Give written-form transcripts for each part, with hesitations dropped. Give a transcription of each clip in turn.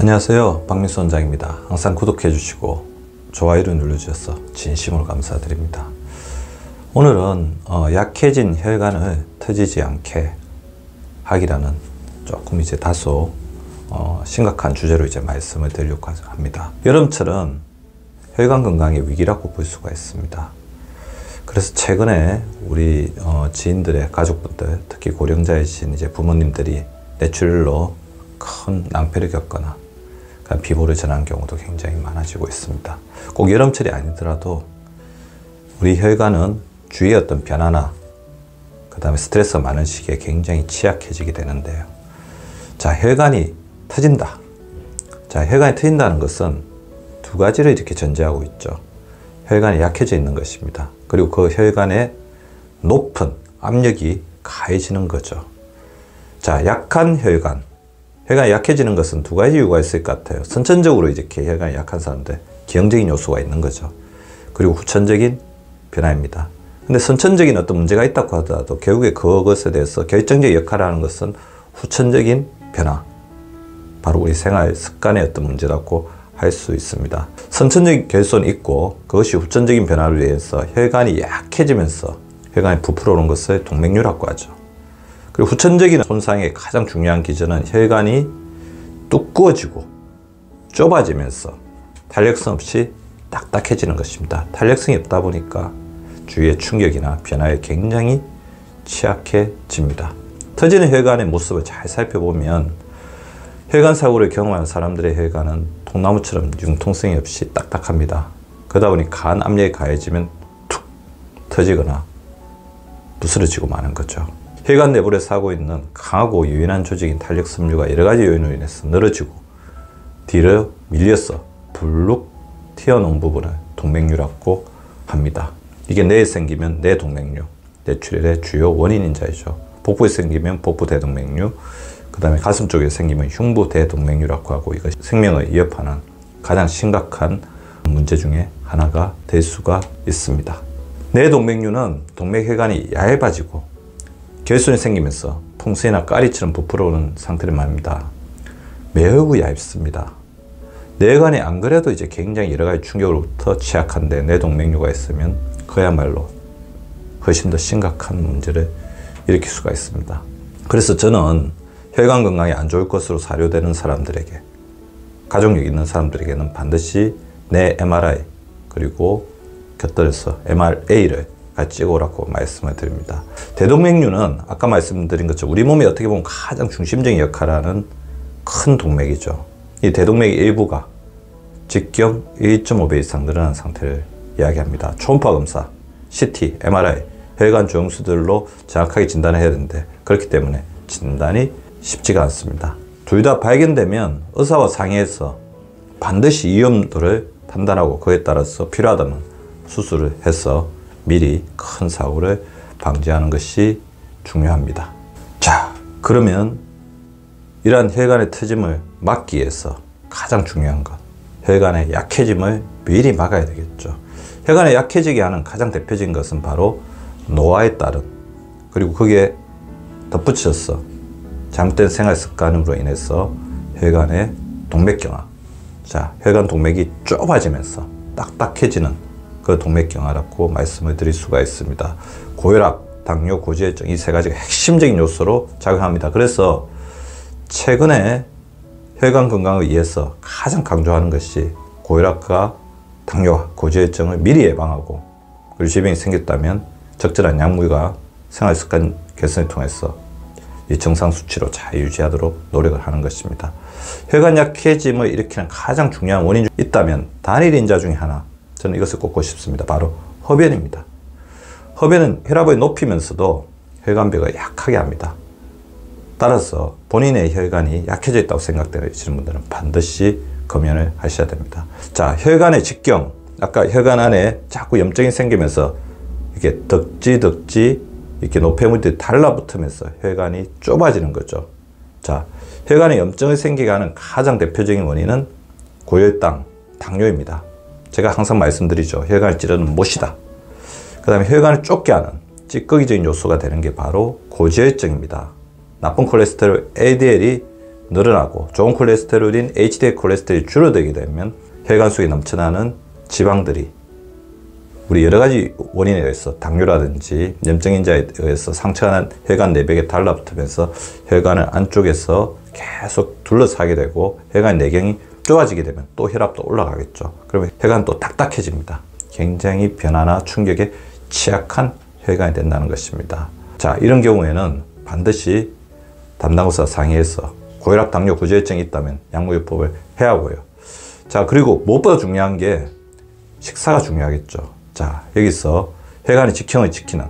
안녕하세요, 박민수 원장입니다. 항상 구독해 주시고 좋아요를 눌러주셔서 진심으로 감사드립니다. 오늘은 약해진 혈관을 터지지 않게 하기라는 조금 이제 다소 심각한 주제로 이제 말씀을 드리려고 합니다. 여름철은 혈관 건강의 위기라고 볼 수가 있습니다. 그래서 최근에 우리 지인들의 가족분들, 특히 고령자이신 이제 부모님들이 뇌출혈로 큰 낭패를 겪거나 피부를 전한 경우도 굉장히 많아지고 있습니다. 꼭 여름철이 아니더라도 우리 혈관은 주위의 어떤 변화나 그 다음에 스트레스가 많은 시기에 굉장히 취약해지게 되는데요. 자, 혈관이 터진다. 자, 혈관이 터진다는 것은 두 가지를 이렇게 전제하고 있죠. 혈관이 약해져 있는 것입니다. 그리고 그 혈관에 높은 압력이 가해지는 거죠. 자, 약한 혈관이 약해지는 것은 두 가지 이유가 있을 것 같아요. 선천적으로 이렇게 혈관이 약한 사람들, 기형적인 요소가 있는 거죠. 그리고 후천적인 변화입니다. 근데 선천적인 어떤 문제가 있다고 하더라도 결국에 그것에 대해서 결정적 역할을 하는 것은 후천적인 변화, 바로 우리 생활 습관의 어떤 문제라고 할 수 있습니다. 선천적인 결손이 있고 그것이 후천적인 변화를 위해서 혈관이 약해지면서 혈관이 부풀어 오는 것을 동맥류라고 하죠. 그리고 후천적인 손상의 가장 중요한 기전은 혈관이 두꺼워지고 좁아지면서 탄력성 없이 딱딱해지는 것입니다. 탄력성이 없다 보니까 주위의 충격이나 변화에 굉장히 취약해집니다. 터지는 혈관의 모습을 잘 살펴보면 혈관 사고를 경험한 사람들의 혈관은 통나무처럼 융통성이 없이 딱딱합니다. 그러다 보니 간 압력이 가해지면 툭 터지거나 부스러지고 마는 거죠. 혈관 내부를 사고 있는 강하고 유연한 조직인 탄력 섬유가 여러 가지 요인으로 인해서 늘어지고 뒤로 밀려서 불룩 튀어나온 부분을 동맥류라고 합니다. 이게 뇌에 생기면 뇌동맥류, 뇌출혈의 주요 원인인자이죠. 복부에 생기면 복부대동맥류, 그 다음에 가슴 쪽에 생기면 흉부대동맥류라고 하고, 이것이 생명을 위협하는 가장 심각한 문제 중에 하나가 될 수가 있습니다. 뇌동맥류는 동맥혈관이 얇아지고 결손이 생기면서 풍선이나 까리처럼 부풀어 오는 상태를 말합니다. 매우 얇습니다. 뇌관이 안 그래도 이제 굉장히 여러 가지 충격으로부터 취약한데 뇌동맥류가 있으면 그야말로 훨씬 더 심각한 문제를 일으킬 수가 있습니다. 그래서 저는 혈관 건강이 안 좋을 것으로 사료되는 사람들에게, 가족력 있는 사람들에게는 반드시 뇌 MRI 그리고 곁들여서 MRA를 같이 찍어오라고 말씀을 드립니다. 대동맥류는 아까 말씀드린 것처럼 우리 몸에 어떻게 보면 가장 중심적인 역할을 하는 큰 동맥이죠. 이 대동맥의 일부가 직경 1.5배 이상 늘어난 상태를 이야기합니다. 초음파 검사, CT, MRI, 혈관 조영수들로 정확하게 진단을 해야 되는데 그렇기 때문에 진단이 쉽지가 않습니다. 둘 다 발견되면 의사와 상의해서 반드시 위험도를 판단하고 그에 따라서 필요하다면 수술을 해서 미리 큰 사고를 방지하는 것이 중요합니다. 자, 그러면 이러한 혈관의 터짐을 막기 위해서 가장 중요한 것, 혈관의 약해짐을 미리 막아야 되겠죠. 혈관이 약해지게 하는 가장 대표적인 것은 바로 노화에 따른, 그리고 거기에 덧붙여서 잘못된 생활 습관으로 인해서 혈관의 동맥경화, 자, 혈관 동맥이 좁아지면서 딱딱해지는 그 동맥경화라고 말씀을 드릴 수가 있습니다. 고혈압, 당뇨, 고지혈증, 이 세 가지가 핵심적인 요소로 작용합니다. 그래서 최근에 혈관 건강을 위해서 가장 강조하는 것이 고혈압과 당뇨와 고지혈증을 미리 예방하고, 그리고 질병이 생겼다면 적절한 약물과 생활습관 개선을 통해서 이 정상 수치로 잘 유지하도록 노력을 하는 것입니다. 혈관 약해짐을 일으키는 가장 중요한 원인이 있다면 단일 인자 중에 하나, 저는 이것을 꼽고 싶습니다. 바로 흡연입니다. 흡연은 혈압을 높이면서도 혈관벽을 약하게 합니다. 따라서 본인의 혈관이 약해져 있다고 생각되시는 분들은 반드시 검연을 하셔야 됩니다. 자, 혈관의 직경, 아까 혈관 안에 자꾸 염증이 생기면서 이렇게 덕지 이렇게 노폐물들이 달라붙으면서 혈관이 좁아지는 거죠. 자, 혈관에 염증이 생기게 하는 가장 대표적인 원인은 고혈당, 당뇨입니다. 제가 항상 말씀드리죠. 혈관을 찌르는 못이다. 그 다음에 혈관을 좁게 하는 찌꺼기적인 요소가 되는 게 바로 고지혈증입니다. 나쁜 콜레스테롤 LDL이 늘어나고 좋은 콜레스테롤인 HDL 콜레스테롤이 줄어들게 되면 혈관 속에 넘쳐나는 지방들이 우리 여러 가지 원인에 의해서 당뇨라든지 염증인자에 의해서 상처가 난 혈관 내벽에 달라붙으면서 혈관을 안쪽에서 계속 둘러싸게 되고 혈관 내경이 좁아지게 되면 또 혈압도 올라가겠죠. 그러면 혈관은 또 딱딱해집니다. 굉장히 변화나 충격에 취약한 혈관이 된다는 것입니다. 자, 이런 경우에는 반드시 담당 의사 상의해서 고혈압, 당뇨, 고지혈증이 있다면 약물요법을 해야 하고요. 자, 그리고 무엇보다 중요한 게 식사가 중요하겠죠. 자, 여기서 혈관의 직형을 지키는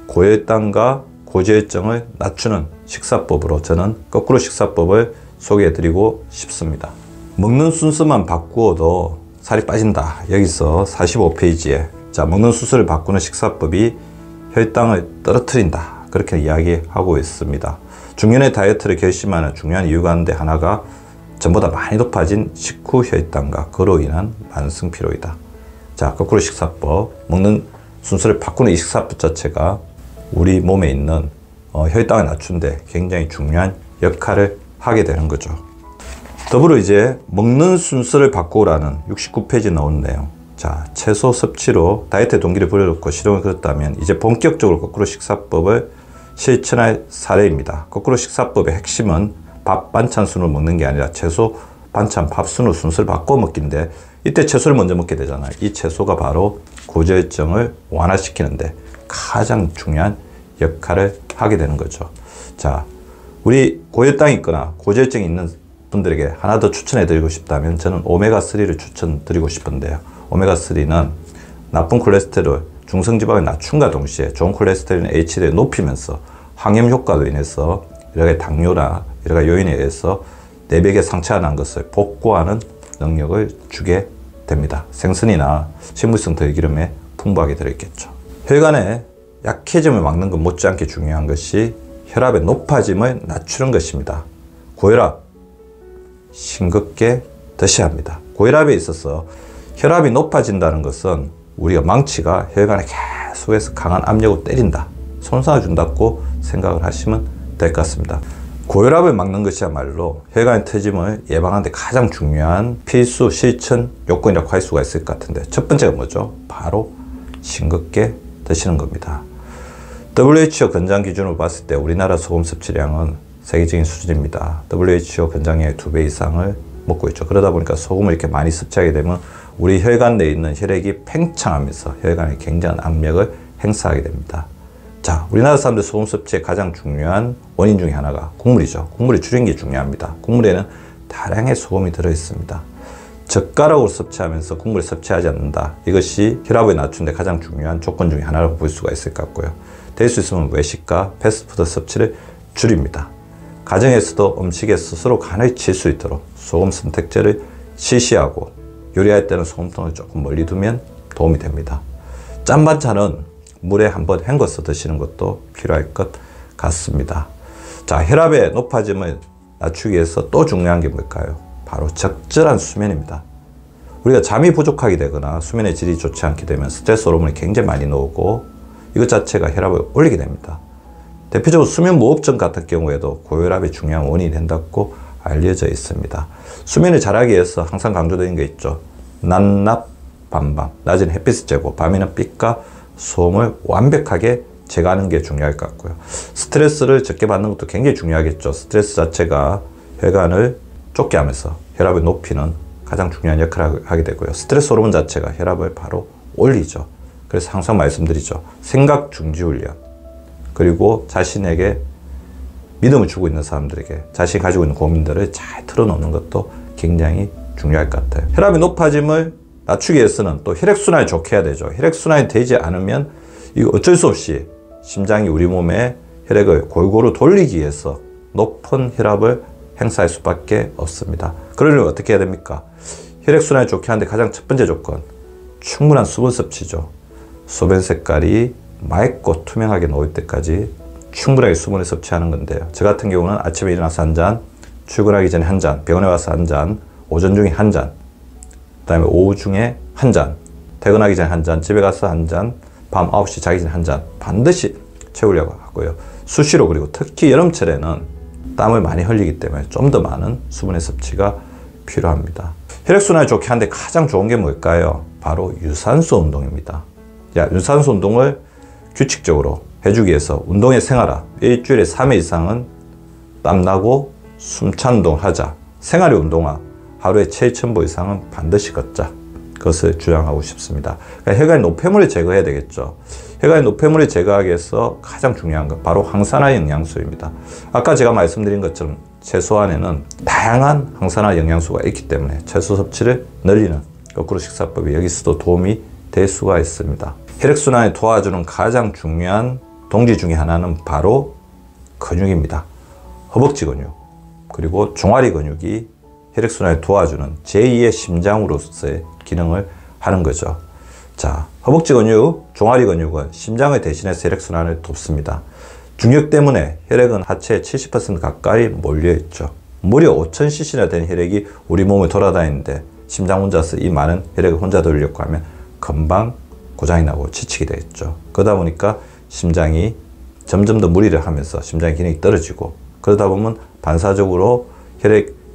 고혈당과 고지혈증을 낮추는 식사법으로 저는 거꾸로 식사법을 소개해 드리고 싶습니다. 먹는 순서만 바꾸어도 살이 빠진다. 여기서 45페이지에 자, 먹는 순서를 바꾸는 식사법이 혈당을 떨어뜨린다. 그렇게 이야기하고 있습니다. 중년의 다이어트를 결심하는 중요한 이유가 있는데 하나가 전보다 많이 높아진 식후 혈당과 그로 인한 만성 피로이다. 자, 거꾸로 식사법, 먹는 순서를 바꾸는 이 식사법 자체가 우리 몸에 있는 혈당을 낮추는데 굉장히 중요한 역할을 하게 되는 거죠. 더불어 이제 먹는 순서를 바꾸라는 69페이지에 나온 내용. 자, 채소 섭취로 다이어트 동기를 불러놓고 실험을 걸었다면 이제 본격적으로 거꾸로 식사법을 실천할 사례입니다. 거꾸로 식사법의 핵심은 밥, 반찬 순으로 먹는 게 아니라 채소, 반찬, 밥 순으로 순서를 바꿔 먹기인데 이때 채소를 먼저 먹게 되잖아요. 이 채소가 바로 고지혈증을 완화시키는데 가장 중요한 역할을 하게 되는 거죠. 자, 우리 고혈당이 있거나 고지혈증이 있는 분들에게 하나 더 추천해 드리고 싶다면 저는 오메가3를 추천드리고 싶은데요. 오메가3는 나쁜 콜레스테롤, 중성지방을 낮춘과 동시에 좋은 콜레스테롤인 HDL을 높이면서 항염 효과로 인해서 여러 가지 당뇨나 여러 가지 요인에 의해서 내벽에 상처가 난 것을 복구하는 능력을 주게 됩니다. 생선이나 식물성 들기름에 풍부하게 들어있겠죠. 혈관의 약해짐을 막는 것 못지않게 중요한 것이 혈압의 높아짐을 낮추는 것입니다. 고혈압, 싱겁게 드셔야 합니다. 고혈압에 있어서 혈압이 높아진다는 것은 우리가 망치가 혈관에 계속해서 강한 압력으로 때린다, 손상을 준다고 생각을 하시면 될 것 같습니다. 고혈압을 막는 것이야말로 혈관의 터짐을 예방하는 데 가장 중요한 필수 실천 요건이라고 할 수가 있을 것 같은데 첫 번째가 뭐죠? 바로 싱겁게 드시는 겁니다. WHO 권장 기준으로 봤을 때 우리나라 소금 섭취량은 세계적인 수준입니다. WHO 권장량의 2배 이상을 먹고 있죠. 그러다 보니까 소금을 이렇게 많이 섭취하게 되면 우리 혈관 내에 있는 혈액이 팽창하면서 혈관에 굉장한 압력을 행사하게 됩니다. 자, 우리나라 사람들 소금 섭취의 가장 중요한 원인 중에 하나가 국물이죠. 국물을 줄이는 게 중요합니다. 국물에는 다량의 소금이 들어있습니다. 젓가락으로 섭취하면서 국물을 섭취하지 않는다. 이것이 혈압을 낮추는 데 가장 중요한 조건 중에 하나라고 볼 수가 있을 것 같고요. 될 수 있으면 외식과 패스트푸드 섭취를 줄입니다. 가정에서도 음식에 스스로 간을 칠 수 있도록 소금 선택제를 실시하고 요리할 때는 소금통을 조금 멀리 두면 도움이 됩니다. 짠 반찬은 물에 한번 헹궈서 드시는 것도 필요할 것 같습니다. 자, 혈압의 높아짐을 낮추기 위해서 또 중요한 게 뭘까요? 바로 적절한 수면입니다. 우리가 잠이 부족하게 되거나 수면의 질이 좋지 않게 되면 스트레스 호르몬이 굉장히 많이 나오고 이것 자체가 혈압을 올리게 됩니다. 대표적으로 수면 무호흡증 같은 경우에도 고혈압이 중요한 원인이 된다고 알려져 있습니다. 수면을 잘하기 위해서 항상 강조되는 게 있죠. 낮낮 밤밤, 낮에는 햇빛을 쬐고 밤에는 빛과 소음을 완벽하게 제거하는 게 중요할 것 같고요. 스트레스를 적게 받는 것도 굉장히 중요하겠죠. 스트레스 자체가 혈관을 좁게 하면서 혈압을 높이는 가장 중요한 역할을 하게 되고요. 스트레스 호르몬 자체가 혈압을 바로 올리죠. 그래서 항상 말씀드리죠. 생각 중지 훈련, 그리고 자신에게 믿음을 주고 있는 사람들에게 자신이 가지고 있는 고민들을 잘 털어놓는 것도 굉장히 중요할 것 같아요. 혈압이 높아짐을 낮추기 위해서는 또 혈액순환이 좋게 해야 되죠. 혈액순환이 되지 않으면 이거 어쩔 수 없이 심장이 우리 몸에 혈액을 골고루 돌리기 위해서 높은 혈압을 행사할 수밖에 없습니다. 그러려면 어떻게 해야 됩니까? 혈액순환이 좋게 하는데 가장 첫 번째 조건, 충분한 수분 섭취죠. 소변 색깔이 맑고 투명하게 나올 때까지 충분하게 수분을 섭취하는 건데요. 저 같은 경우는 아침에 일어나서 한 잔, 출근하기 전에 한 잔, 병원에 와서 한 잔, 오전 중에 한 잔, 그 다음에 오후 중에 한 잔, 퇴근하기 전에 한 잔, 집에 가서 한 잔, 밤 9시 자기 전에 한 잔 반드시 채우려고 하고요. 수시로, 그리고 특히 여름철에는 땀을 많이 흘리기 때문에 좀 더 많은 수분의 섭취가 필요합니다. 혈액순환이 좋게 하는데 가장 좋은 게 뭘까요? 바로 유산소 운동입니다. 유산소 운동을 규칙적으로 해주기 위해서 운동의 생활화, 일주일에 3회 이상은 땀나고 숨찬 운동을 하자. 생활의 운동화, 하루에 7,000보 이상은 반드시 걷자. 그것을 주장하고 싶습니다. 그러니까 혈관의 노폐물을 제거해야 되겠죠. 혈관의 노폐물을 제거하기 위해서 가장 중요한 것 바로 항산화 영양소입니다. 아까 제가 말씀드린 것처럼 채소 안에는 다양한 항산화 영양소가 있기 때문에 채소 섭취를 늘리는 거꾸로 식사법이 여기서도 도움이 될 수가 있습니다. 혈액순환을 도와주는 가장 중요한 동지 중에 하나는 바로 근육입니다. 허벅지 근육 그리고 종아리 근육이 혈액순환을 도와주는 제2의 심장으로서의 기능을 하는 거죠. 자, 허벅지 근육, 종아리 근육은 심장을 대신해서 혈액순환을 돕습니다. 중력 때문에 혈액은 하체의 70% 가까이 몰려있죠. 무려 5000cc나 되는 혈액이 우리 몸을 돌아다니는데 심장 혼자서 이 많은 혈액을 혼자 돌리려고 하면 금방 고장이 나고 지치게 되겠죠. 그러다 보니까 심장이 점점 더 무리를 하면서 심장의 기능이 떨어지고 그러다 보면 반사적으로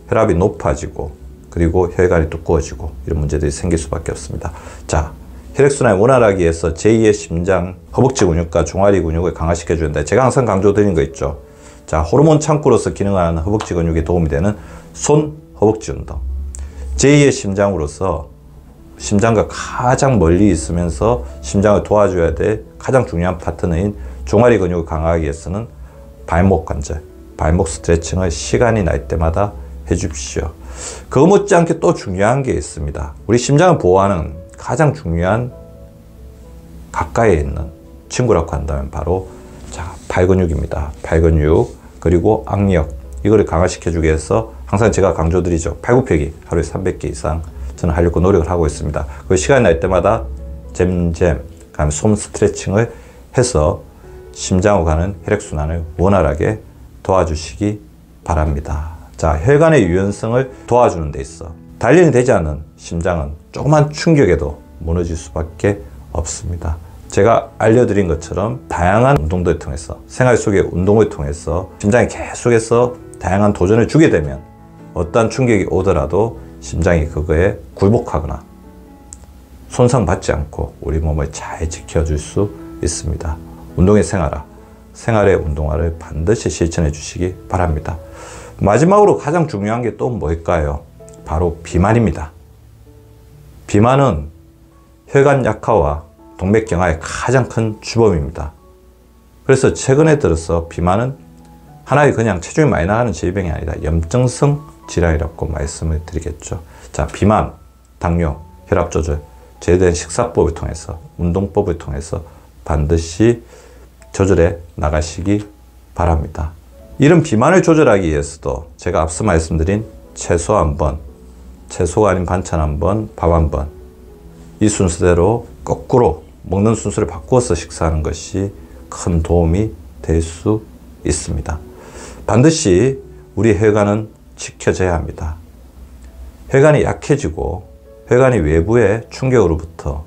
혈압이 높아지고 그리고 혈관이 두꺼워지고 이런 문제들이 생길 수밖에 없습니다. 자, 혈액순환을 원활하게 위해서 제2의 심장, 허벅지 근육과 종아리 근육을 강화시켜 주는데 제가 항상 강조드리는 거 있죠. 자, 호르몬 창구로서 기능하는 허벅지 근육에 도움이 되는 손 허벅지 운동. 제2의 심장으로서 심장과 가장 멀리 있으면서 심장을 도와줘야 될 가장 중요한 파트너인 종아리 근육을 강화하기 위해서는 발목 관절, 발목 스트레칭을 시간이 날 때마다 해주십시오. 그거 못지않게 또 중요한 게 있습니다. 우리 심장을 보호하는 가장 중요한 가까이에 있는 친구라고 한다면 바로 팔 근육입니다. 팔 근육 그리고 악력 이거를 강화시켜주기 위해서 항상 제가 강조드리죠. 팔굽혀기 하루에 300개 이상 저는 하려고 노력을 하고 있습니다. 그 시간이 날 때마다 잼잼 손 스트레칭을 해서 심장으로 가는 혈액순환을 원활하게 도와주시기 바랍니다. 자, 혈관의 유연성을 도와주는 데 있어 단련이 되지 않은 심장은 조그만 충격에도 무너질 수밖에 없습니다. 제가 알려드린 것처럼 다양한 운동들을 통해서 생활 속의 운동을 통해서 심장이 계속해서 다양한 도전을 주게 되면 어떠한 충격이 오더라도 심장이 그거에 굴복하거나 손상받지 않고 우리 몸을 잘 지켜줄 수 있습니다. 운동의 생활화, 생활의 운동화를 반드시 실천해 주시기 바랍니다. 마지막으로 가장 중요한 게 또 뭘까요? 바로 비만입니다. 비만은 혈관 약화와 동맥 경화의 가장 큰 주범입니다. 그래서 최근에 들어서 비만은 하나의 그냥 체중이 많이 나가는 질병이 아니라 염증성 질환이라고 말씀을 드리겠죠. 자, 비만, 당뇨, 혈압 조절, 제대로 식사법을 통해서 운동법을 통해서 반드시 조절해 나가시기 바랍니다. 이런 비만을 조절하기 위해서도 제가 앞서 말씀드린 채소 한 번, 채소가 아닌 반찬 한 번, 밥 한 번, 이 순서대로 거꾸로 먹는 순서를 바꾸어서 식사하는 것이 큰 도움이 될 수 있습니다. 반드시 우리 혈관은 지켜져야 합니다. 혈관이 약해지고 혈관이 외부의 충격으로부터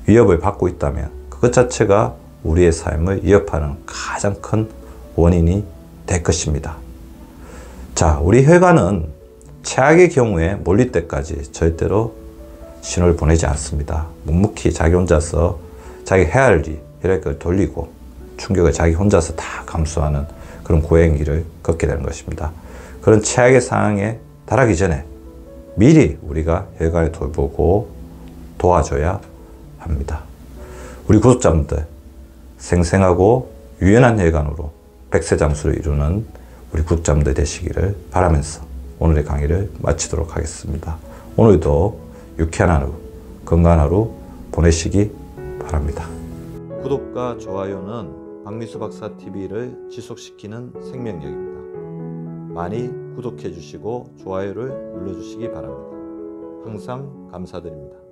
위협을 받고 있다면 그것 자체가 우리의 삶을 위협하는 가장 큰 원인이 될 것입니다. 자, 우리 혈관은 최악의 경우에 몰릴 때까지 절대로 신호를 보내지 않습니다. 묵묵히 자기 혼자서 자기 해야 할 일, 혈액을 돌리고 충격을 자기 혼자서 다 감수하는 그런 고행의 길을 걷게 되는 것입니다. 그런 최악의 상황에 달하기 전에 미리 우리가 혈관을 돌보고 도와줘야 합니다. 우리 구독자분들 생생하고 유연한 혈관으로 백세장수를 이루는 우리 구독자분들 되시기를 바라면서 오늘의 강의를 마치도록 하겠습니다. 오늘도 유쾌한 하루, 건강한 하루 보내시기 바랍니다. 구독과 좋아요는 박미수 박사 TV를 지속시키는 생명력입니다. 많이 구독해 주시고 좋아요를 눌러 주시기 바랍니다. 항상 감사드립니다.